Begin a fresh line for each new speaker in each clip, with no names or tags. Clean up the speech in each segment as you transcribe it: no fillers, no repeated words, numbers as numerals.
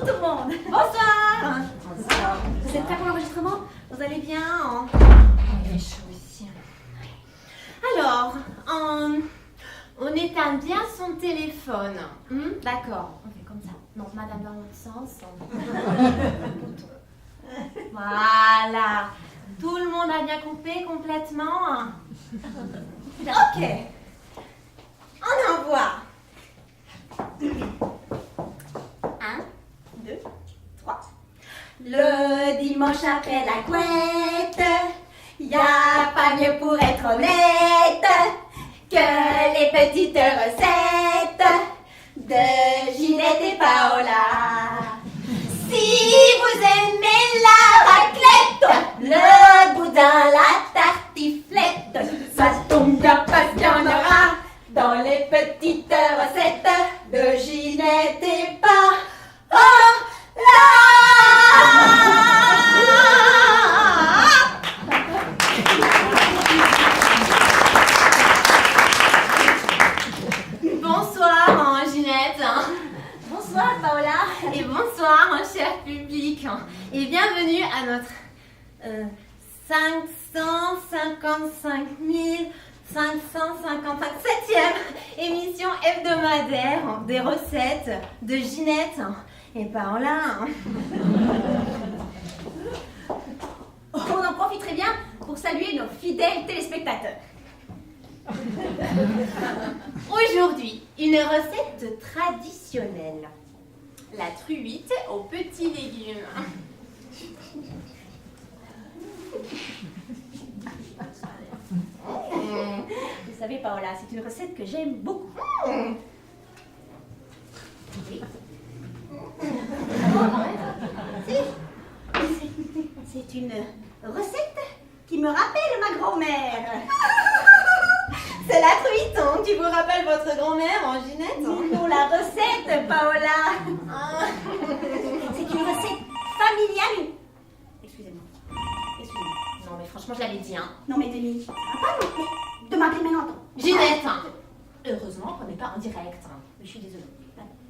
tout le monde.
Bonsoir.
Bonsoir. Vous êtes prêts pour l'enregistrement? Vous allez bien?
Il est chaud ici.
Alors, on éteint bien son téléphone. D'accord, on fait comme ça. Non, madame dans l'autre sens. Voilà. Tout le monde a bien compris complètement. Ok. On envoie. 1, 2, 3. Le dimanche après la couette, y a pas mieux pour être honnête que les petites recettes de Ginette et Paola. Si vous aimez la raclette, le boudin, la tartiflette, ça tombe bien parce qu'il y en aura dans les petites recettes de Ginette et Paola. Bonsoir Ginette.
Bonsoir Paola.
Et bonsoir cher public. Et bienvenue à notre 555 557e émission hebdomadaire des recettes de Ginette et Paola.
On en profiterait bien pour saluer nos fidèles téléspectateurs.
Aujourd'hui, une recette traditionnelle. La truite aux petits légumes.
Vous savez Paola, c'est une recette que j'aime beaucoup. Oui. C'est une recette qui me rappelle ma grand-mère.
C'est la truite qui vous rappelle votre grand-mère, Ginette?
Non, la recette, Paola. C'est une recette familiale. Excusez-moi.
Non mais franchement, je l'avais dit, hein.
Non mais Denis, ça va pas non, mais de m'appeler maintenant.
Ginette, heureusement qu'on n'est pas en direct.
Je suis désolée.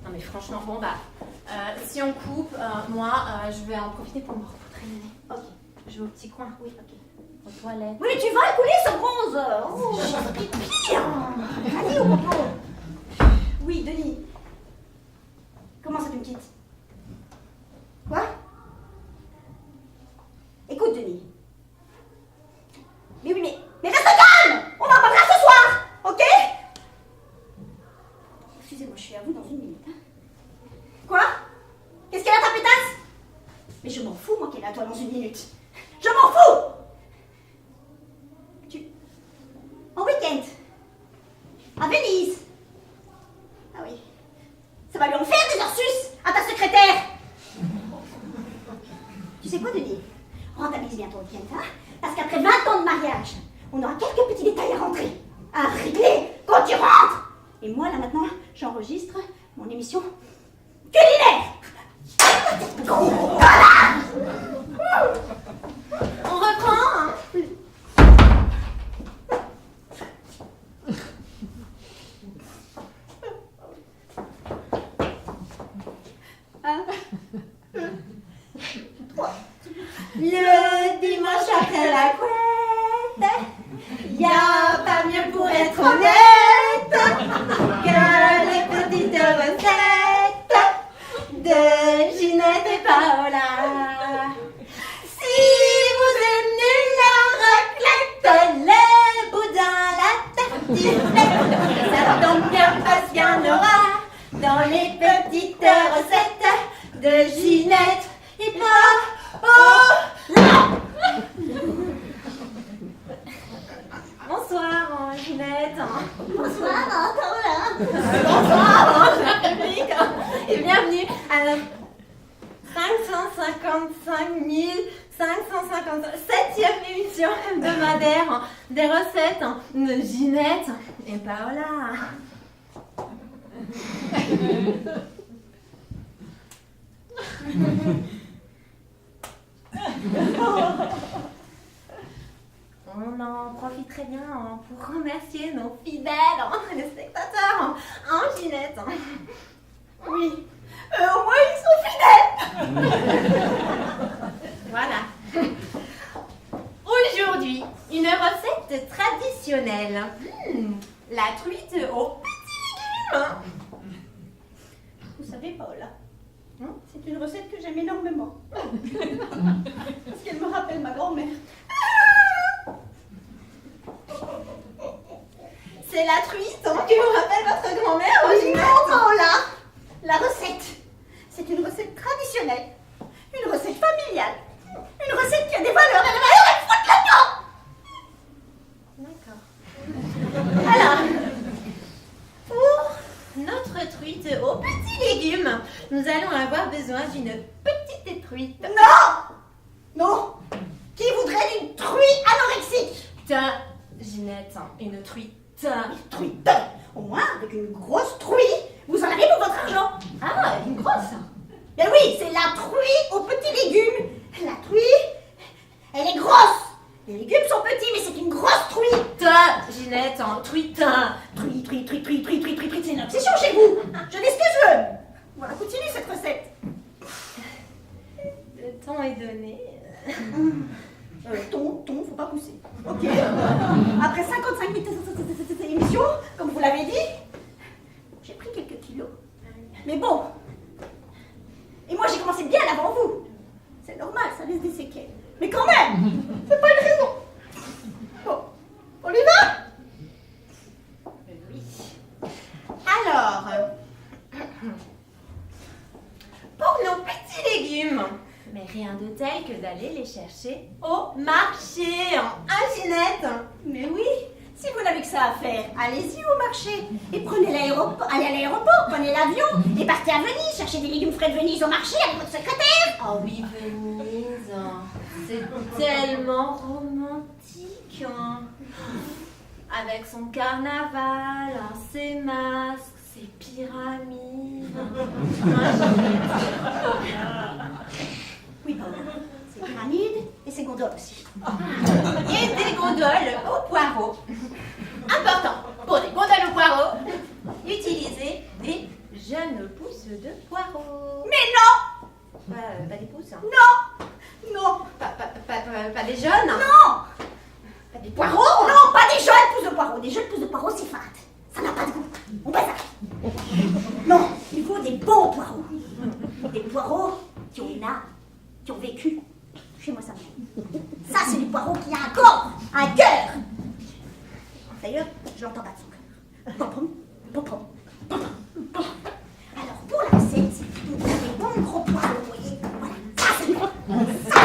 Non mais franchement, bon bah, si on coupe, moi, je vais en profiter pour me recoudre le nez.
Ok.
Je vais au petit coin.
Oui, ok.
Aux toilettes.
Oui, mais tu vas couler ce bronze. Oh, pipi. Allez, au propos. Oui, Denis. Comment ça tu me quittes? Quoi? Écoute, Denis. Mais reste calme. On en parlera ce soir, ok? Excusez-moi, je suis à vous dans une minute. Hein. Quoi? Qu'est-ce qu'elle a ta pétasse? Mais je m'en fous, moi, qu'elle est à toi dans une minute. Je m'en fous. En week-end. À Venise. Ah oui. Ça va lui en faire des heures sus à ta secrétaire. Tu sais quoi, Denis? Rentabilise bien ton week-end, hein? Parce qu'après 20 ans de mariage, on aura quelques petits détails à rentrer, à régler quand tu rentres. Et moi, là, maintenant, j'enregistre mon émission culinaire.
On reprend. Le dimanche après la couette, y a pas mieux pour être honnête que les petites recettes de Ginette et Paola. Si vous aimez la raclette, les boudins, la tartiflette, ça tombe bien parce qu'il y en aura dans les petites recettes de Ginette et Paola. Bonsoir Ginette.
Bonsoir, Paola.
Bonsoir cher public. Et bienvenue à la 555 557e émission hebdomadaire des recettes de Ginette et Paola. On en profite très bien pour remercier nos fidèles spectateurs en Ginette.
Oui, au moins ils sont fidèles.
Voilà. Aujourd'hui, une recette traditionnelle. La truite aux petits légumes.
Vous savez, Paola, c'est une recette que j'aime énormément. Parce qu'elle me rappelle ma grand-mère.
C'est la truite qui vous rappelle votre grand-mère, Ginette?
Non, Paola, la recette, c'est une recette traditionnelle, une recette familiale, une recette qui a des valeurs, et les valeurs, elles frottent là-dedans.
D'accord. Alors, pour notre truite aux petits légumes, nous allons avoir besoin d'une petite truite.
Non. Qui voudrait une truite anorexique?
Ginette, une truite.
Une truite. Au moins, avec une grosse truite, vous en avez pour votre argent.
Ah, une grosse.
Ben oui, c'est la truite aux petits légumes. La truite, elle est grosse. Les légumes sont petits, mais c'est une grosse truite.
Ginette, truite.
Truite, c'est une obsession chez vous. Je fais ce que je veux. Voilà, continue cette recette.
Le temps est donné.
Ton, faut pas pousser. Ok. Après 55 minutes d'émission, comme vous l'avez dit, j'ai pris quelques kilos. Mais bon. Et moi, j'ai commencé bien avant vous. C'est normal, ça laisse des séquelles. Mais quand même, c'est pas une raison. Bon, on y va?
Oui. Alors, pour nos petits légumes, mais rien de tel que d'aller les chercher au marché. Ginette?
Mais oui, si vous n'avez que ça à faire, allez-y au marché. Et prenez l'aéroport, allez à l'aéroport, prenez l'avion et partez à Venise, chercher des légumes frais de Venise au marché avec votre secrétaire.
Oh oui, Venise. C'est tellement romantique. Avec son carnaval, ses masques, ses pyramides.
Oui, Paola, c'est pyramides et c'est gondoles aussi.
Et des gondoles au poireau. Important, pour des gondoles au poireau, utilisez des jeunes pousses de poireau.
Mais non!
Pas des pousses.
Non!
Pas des jeunes.
Non!
Pas des poireaux.
Non, pas des jeunes pousses de poireaux. Des jeunes pousses de poireaux, c'est fade. Ça n'a pas de goût. On passe à... Non, il faut des bons poireaux. Des poireaux qui ont une âme, qui ont vécu. Chez moi, ça me... Ça, c'est du poireau qui a un corps, un cœur. D'ailleurs, je l'entends pas de son cœur. Pom, pom, pom, pom, pom. Alors, pour la recette, vous avez des bons gros poireaux, vous voyez. Voilà, ça, c'est bien. Ça,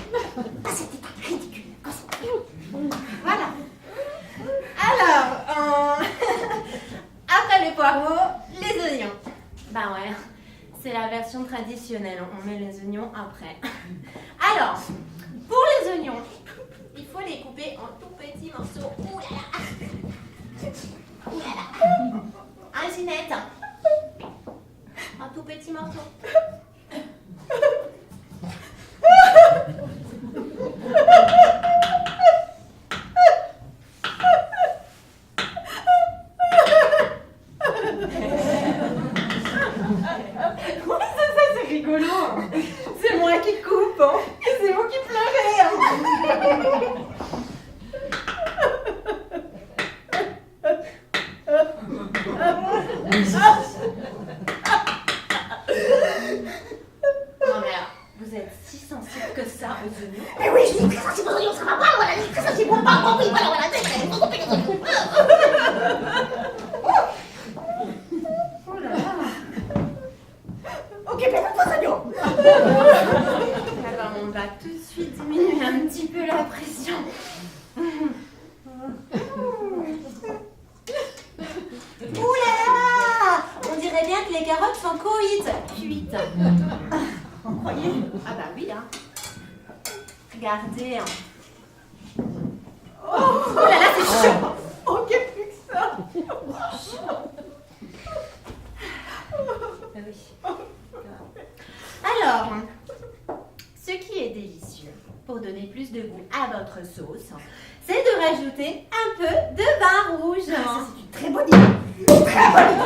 c'est bien. Ça, c'était ridicule. Comme ça.
Voilà. Alors, après les poireaux, les oignons. Bah ouais, c'est la version traditionnelle. On met les oignons après. Alors, pour les oignons, il faut les couper en tout petits morceaux. Ouh là là. Ouh là là. Ginette. En tout petits morceaux. Oui, c'est rigolo. C'est moi qui coupe. Et c'est vous qui pleurez. Non mais alors, vous êtes si sensible que ça aux oignons.
Mais oui, je dis très sensible aux oignons, ça va pas, voilà, je dis très sensible aux poireaux, oui, voilà, voilà, il faut couper les oignons.
Oh là là.
Ok, mais faites vos oignons.
Alors on va tout de suite diminuer un petit peu la pression. Ouh là là. On dirait bien que les carottes sont cuites.
Vous croyez?
Ah bah oui, hein. Regardez.
Oh là là, c'est chaud. Ok, plus que ça.
Oui. Alors, ce qui est délicieux, pour donner plus de goût à votre sauce, c'est de rajouter un peu de vin rouge.
Ça, c'est une très bonne idée. Une très bonne idée.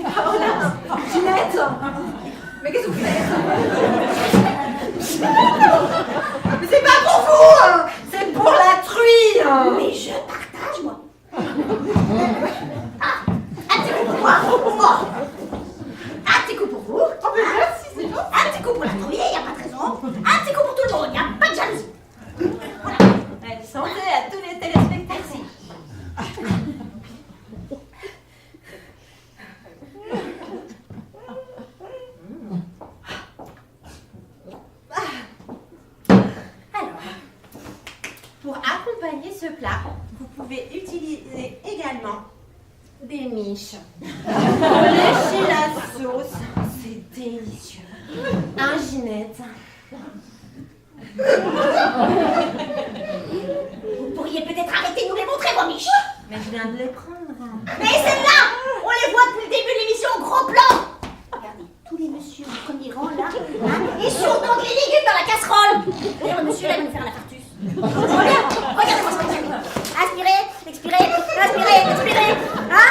Oh là,
partage, moi. Ah, un petit coup pour moi. Oh. Un petit coup pour vous.
Oh, mais merci, c'est gentil.
Un petit coup pour la trouille, il n'y a pas de raison. Un petit coup pour tout le monde, il n'y a pas de jalousie. Voilà.
Santé à tous les téléspectateurs. Alors, pour accompagner ce plat, vous pouvez utiliser également des miches. Lécher la sauce, c'est délicieux. Un ginette.
Vous pourriez peut-être arrêter de nous les montrer, vos miches.
Mais je viens de les prendre.
Mais celle-là, on les voit depuis le début de l'émission au gros plan. Regardez, tous les messieurs du premier rang, là, hein, ils sont donc les légumes dans la casserole. D'ailleurs, le monsieur, là, il va nous faire un infarctus. Regardez-moi ça. Inspirez, expirez, inspirez, expirez. Hein?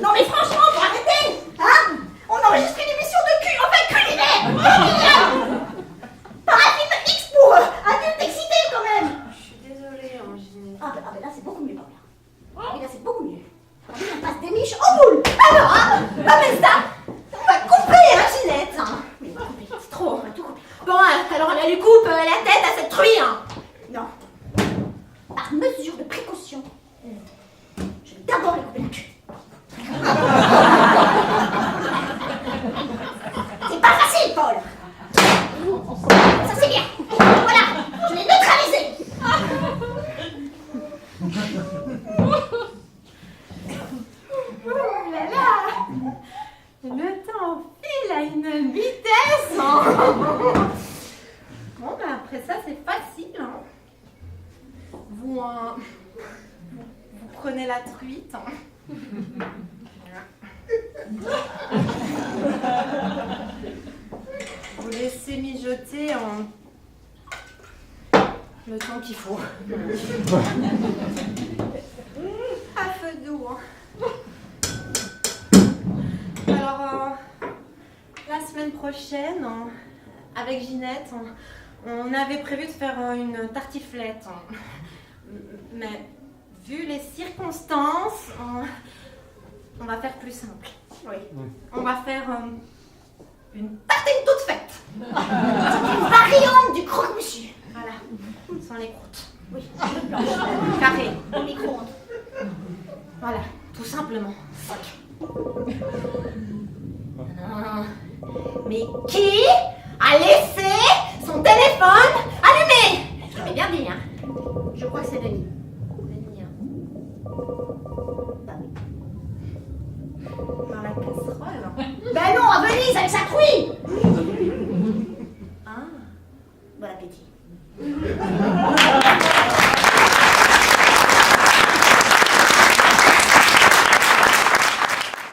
Non, mais franchement, faut arrêter. Hein? On enregistre une émission de cul, enfin culinaire. Par un film X pour adultes excités, quand même.
Je suis désolée, Angine.
Ah ben là, c'est beaucoup mieux, Paula. Ah, là, c'est beaucoup mieux. On passe des miches au moule. Alors, hein?
Ah mais ça, on va couper, hein, Ginette.
Mais on va couper.
C'est trop.
On va tout couper.
Bon, alors on lui coupe la tête à cette truie, hein.
Non. Par mesure de précaution, je vais d'abord lui couper la queue. C'est pas facile, Paul. Ça, c'est bien. Voilà, je l'ai neutralisé.
Oh là là, le temps file à une vitesse, hein. Bon, ben après ça, c'est facile, hein. Vous prenez la truite, hein. Vous laissez mijoter en le temps qu'il faut. À feu doux, hein. Alors, la semaine prochaine, avec Ginette, on avait prévu de faire une tartiflette. Mais vu les circonstances, on va faire plus simple.
Oui.
On va faire une tartine toute faite.
C'est une variante du croque-monsieur.
Voilà, sans les croûtes.
Oui,
Carré.
au micro-ondes.
Voilà, tout simplement. Non. Mais qui a laissé son téléphone allumé? Je l'avais bien dit, hein.
Je crois que c'est Denis.
Denis, hein. Dans la casserole.
Ben non, à Venise avec sa truie.
Ah.
Bon appétit.